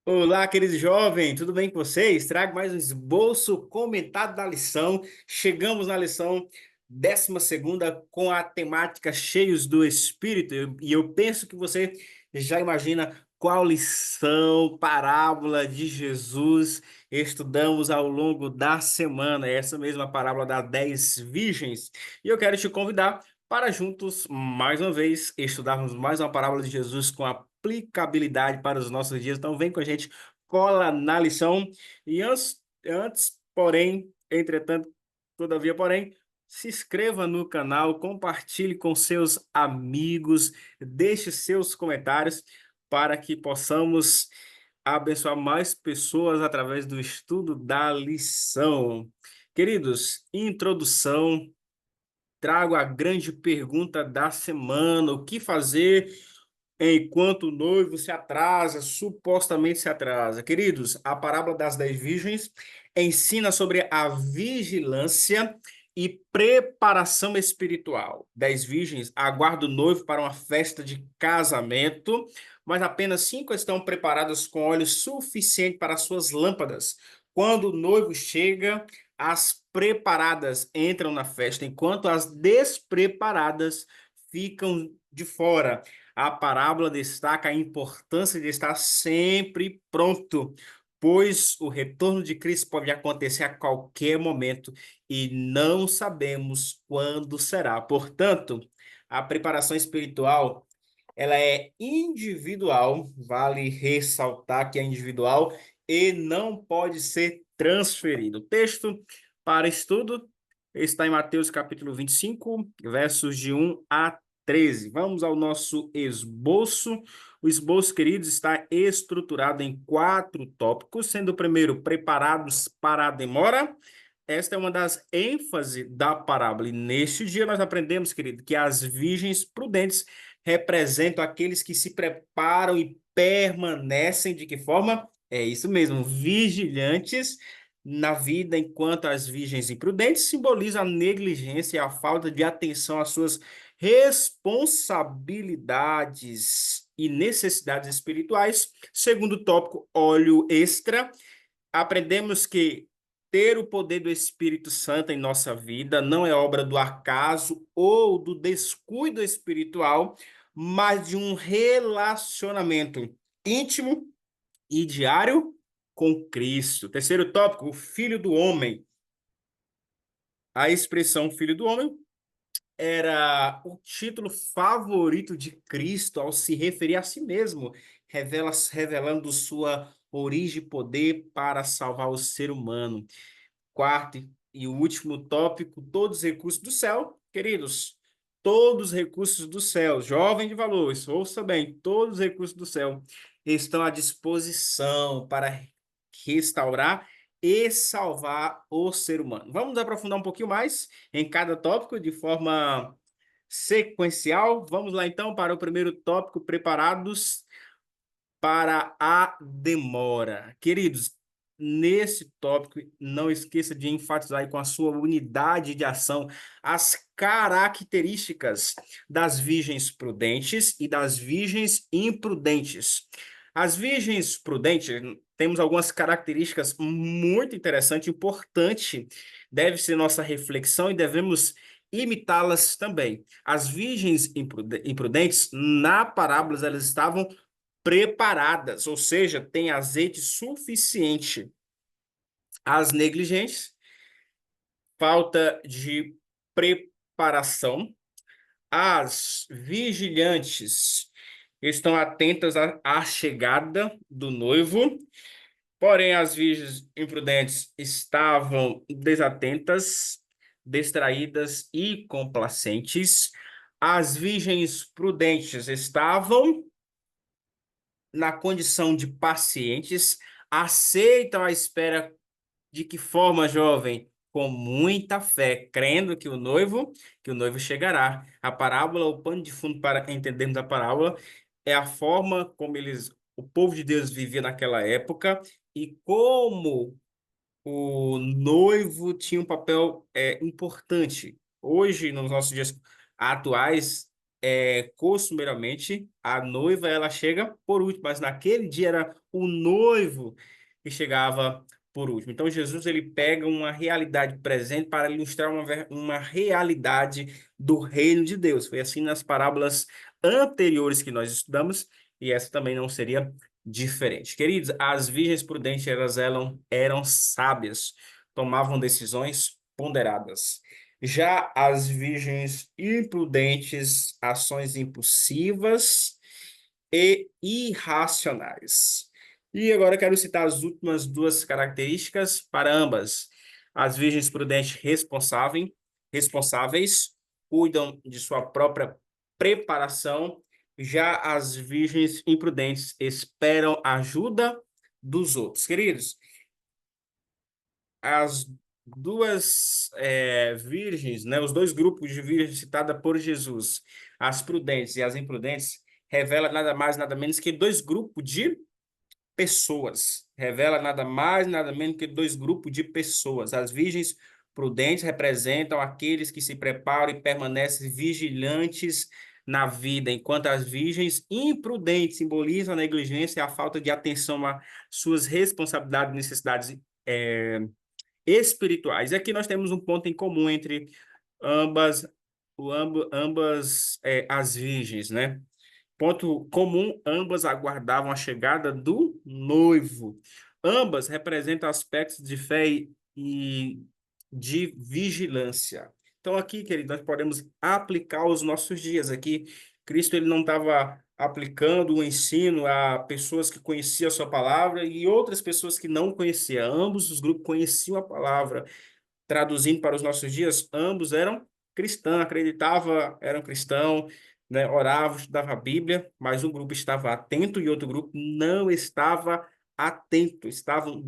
Olá, querido jovem, tudo bem com vocês? Trago mais um esboço comentado da lição. Chegamos na lição 12ª com a temática Cheios do Espírito. E eu penso que você já imagina qual lição, parábola de Jesus estudamos ao longo da semana. Essa mesma parábola das 10 virgens. E eu quero te convidar para juntos, mais uma vez, estudarmos mais uma parábola de Jesus com aplicabilidade para os nossos dias. Então, vem com a gente, cola na lição. E antes, porém, entretanto, todavia, porém, se inscreva no canal, compartilhe com seus amigos, deixe seus comentários para que possamos abençoar mais pessoas através do estudo da lição. Queridos, introdução. Trago a grande pergunta da semana: o que fazer enquanto o noivo se atrasa, supostamente se atrasa? Queridos, a parábola das 10 virgens ensina sobre a vigilância e preparação espiritual. 10 virgens aguardam o noivo para uma festa de casamento, mas apenas 5 estão preparadas com óleo suficiente para suas lâmpadas. Quando o noivo chega, as preparadas entram na festa, enquanto as despreparadas ficam de fora. A parábola destaca a importância de estar sempre pronto, pois o retorno de Cristo pode acontecer a qualquer momento e não sabemos quando será. Portanto, a preparação espiritual, ela é individual, vale ressaltar que é individual e não pode ser transferido. O texto para estudo está em Mateus capítulo 25, versos de 1 a 13. Vamos ao nosso esboço. O esboço, queridos, está estruturado em 4 tópicos, sendo o primeiro preparados para a demora. Esta é uma das ênfases da parábola. E neste dia nós aprendemos, querido, que as virgens prudentes representam aqueles que se preparam e permanecem de que forma? É isso mesmo, vigilantes na vida, enquanto as virgens imprudentes simbolizam a negligência e a falta de atenção às suas responsabilidades e necessidades espirituais. Segundo tópico, óleo extra. Aprendemos que ter o poder do Espírito Santo em nossa vida não é obra do acaso ou do descuido espiritual, mas de um relacionamento íntimo e diário com Cristo. Terceiro tópico, o Filho do Homem. A expressão Filho do Homem era o título favorito de Cristo ao se referir a si mesmo, revelando sua origem e poder para salvar o ser humano. Quarto e último tópico, todos os recursos do céu, queridos, todos os recursos do céu, jovem de valores, ouça bem, todos os recursos do céu estão à disposição para restaurar e salvar o ser humano. Vamos aprofundar um pouquinho mais em cada tópico de forma sequencial. Vamos lá então para o primeiro tópico, preparados para a demora. Queridos, nesse tópico, não esqueça de enfatizar aí com a sua unidade de ação as características das virgens prudentes e das virgens imprudentes. As virgens prudentes, temos algumas características muito interessantes, importante, deve ser nossa reflexão e devemos imitá-las também. As virgens imprudentes, na parábola, elas estavam preparadas, ou seja, tem azeite suficiente. As negligentes, falta de preparação. As vigilantes estão atentas à chegada do noivo, porém as virgens imprudentes estavam desatentas, distraídas e complacentes. As virgens prudentes estavam na condição de pacientes, aceitam a espera de que forma, jovem? Com muita fé, crendo que o noivo chegará. A parábola, o pano de fundo para entendermos a parábola, é a forma como o povo de Deus vivia naquela época e como o noivo tinha um papel importante. Hoje, nos nossos dias atuais, costumeiramente, a noiva ela chega por último, mas naquele dia era o noivo que chegava por último. Então Jesus ele pega uma realidade presente para ilustrar uma realidade do reino de Deus. Foi assim nas parábolas anteriores que nós estudamos e essa também não seria diferente. Queridos, as virgens prudentes eram sábias, tomavam decisões ponderadas. Já as virgens imprudentes, ações impulsivas e irracionais. E agora eu quero citar as últimas duas características para ambas. As virgens prudentes responsáveis, cuidam de sua própria preparação. Já as virgens imprudentes esperam a ajuda dos outros. Queridos, as duas virgens, né, os dois grupos de virgens citadas por Jesus, as prudentes e as imprudentes, revela nada mais, nada menos que dois grupos de pessoas. Revela nada mais, nada menos que dois grupos de pessoas. As virgens prudentes representam aqueles que se preparam e permanecem vigilantes na vida, enquanto as virgens imprudentes simbolizam a negligência e a falta de atenção às suas responsabilidades e necessidades espirituais. E aqui nós temos um ponto em comum entre ambas, ambas as virgens, né? Ponto comum, ambas aguardavam a chegada do noivo. Ambas representam aspectos de fé e de vigilância. Então aqui, querido, nós podemos aplicar os nossos dias aqui. Cristo ele não estava aplicando o ensino a pessoas que conheciam a sua palavra e outras pessoas que não conheciam. Ambos os grupos conheciam a palavra. Traduzindo para os nossos dias, ambos eram cristãos, eram cristãos, né, oravam, estudavam a Bíblia, mas um grupo estava atento e outro grupo não estava atento, estavam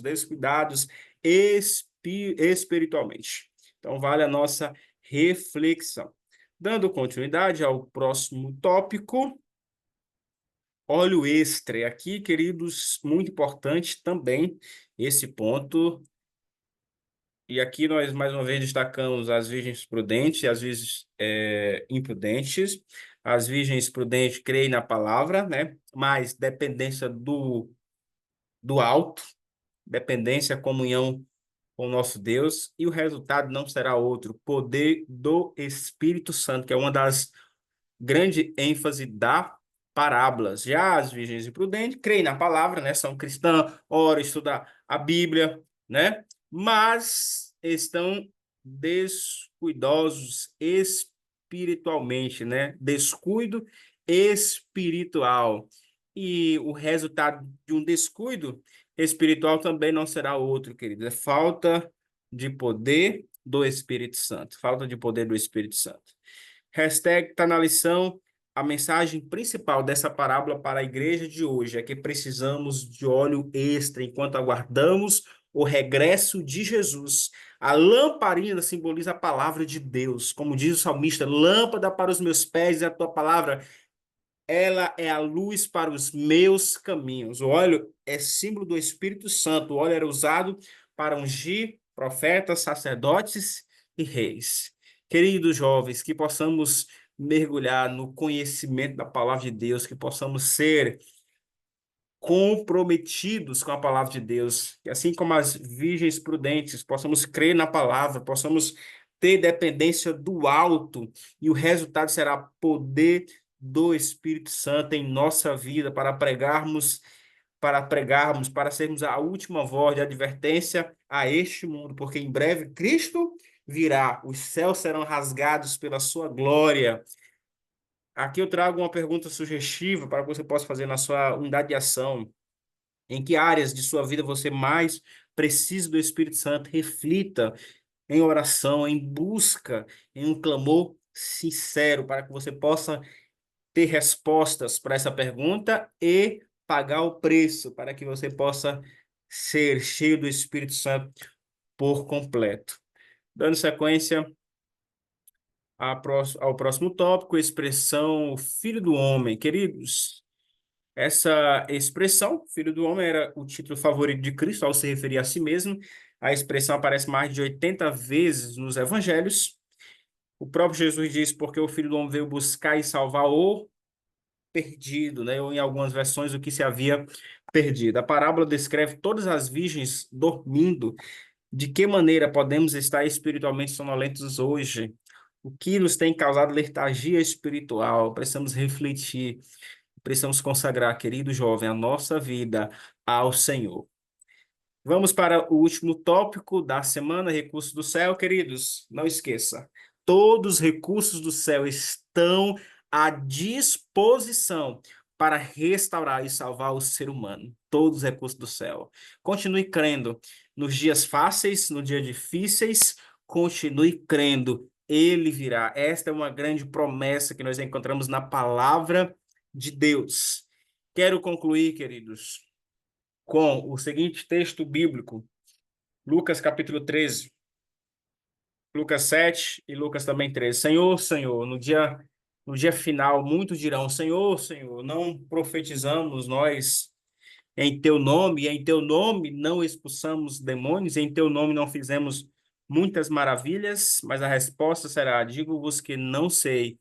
descuidados espiritualmente. Então, vale a nossa reflexão. Dando continuidade ao próximo tópico, óleo extra. E aqui, queridos, muito importante também esse ponto. E aqui nós, mais uma vez, destacamos as virgens prudentes e as virgens imprudentes. As virgens prudentes creem na palavra, né? Mas dependência do alto, dependência, comunhão com o nosso Deus. E o resultado não será outro, poder do Espírito Santo, que é uma das grande ênfase da parábolas. Já as virgens imprudentes creem na palavra, né? São cristãs, oram, estudam a Bíblia, né? Mas estão descuidosos espiritualmente, né? Descuido espiritual. E o resultado de um descuido espiritual também não será outro, querido. É falta de poder do Espírito Santo. Falta de poder do Espírito Santo. Hashtag está na lição. A mensagem principal dessa parábola para a igreja de hoje é que precisamos de óleo extra enquanto aguardamos o regresso de Jesus. A lamparina simboliza a palavra de Deus. Como diz o salmista, lâmpada para os meus pés e a tua palavra, ela é a luz para os meus caminhos. O óleo é símbolo do Espírito Santo. O óleo era usado para ungir profetas, sacerdotes e reis. Queridos jovens, que possamos mergulhar no conhecimento da palavra de Deus, que possamos ser comprometidos com a palavra de Deus, que assim como as virgens prudentes, possamos crer na palavra, possamos ter dependência do alto, e o resultado será poder do Espírito Santo em nossa vida para sermos a última voz de advertência a este mundo, porque em breve Cristo virá, os céus serão rasgados pela sua glória. Aqui eu trago uma pergunta sugestiva para que você possa fazer na sua unidade de ação. Em que áreas de sua vida você mais precisa do Espírito Santo? Reflita em oração, em busca, em um clamor sincero, para que você possa ter respostas para essa pergunta e pagar o preço, para que você possa ser cheio do Espírito Santo por completo. Dando sequência ao próximo tópico, expressão Filho do Homem. Queridos, essa expressão, Filho do Homem, era o título favorito de Cristo ao se referir a si mesmo. A expressão aparece mais de 80 vezes nos evangelhos. O próprio Jesus diz, porque o Filho do Homem veio buscar e salvar o perdido, né? Ou em algumas versões, o que se havia perdido. A parábola descreve todas as virgens dormindo. De que maneira podemos estar espiritualmente sonolentos hoje? O que nos tem causado letargia espiritual? Precisamos refletir, precisamos consagrar, querido jovem, a nossa vida ao Senhor. Vamos para o último tópico da semana, recursos do céu, queridos. Não esqueça, todos os recursos do céu estão à disposição para restaurar e salvar o ser humano. Todos os recursos do céu. Continue crendo nos dias fáceis, nos dias difíceis, continue crendo. Ele virá. Esta é uma grande promessa que nós encontramos na palavra de Deus. Quero concluir, queridos, com o seguinte texto bíblico, Lucas capítulo 13, Lucas 7 e Lucas também 13. Senhor, Senhor, no dia final, muitos dirão, Senhor, Senhor, não profetizamos nós em teu nome, e em teu nome não expulsamos demônios, em teu nome não fizemos muitas maravilhas, mas a resposta será, digo-vos que não sei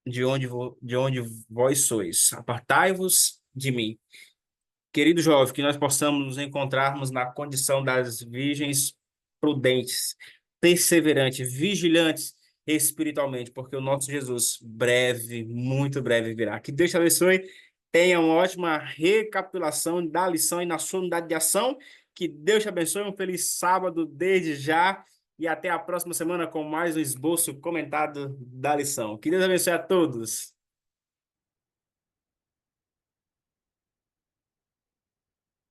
de onde vós sois, apartai-vos de mim. Querido jovem, que nós possamos nos encontrarmos na condição das virgens prudentes, perseverantes, vigilantes espiritualmente, porque o nosso Jesus breve, muito breve virá. Que Deus te abençoe. Tenha uma ótima recapitulação da lição e na sua unidade de ação. Que Deus te abençoe. Um feliz sábado desde já e até a próxima semana com mais um esboço comentado da lição. Que Deus abençoe a todos.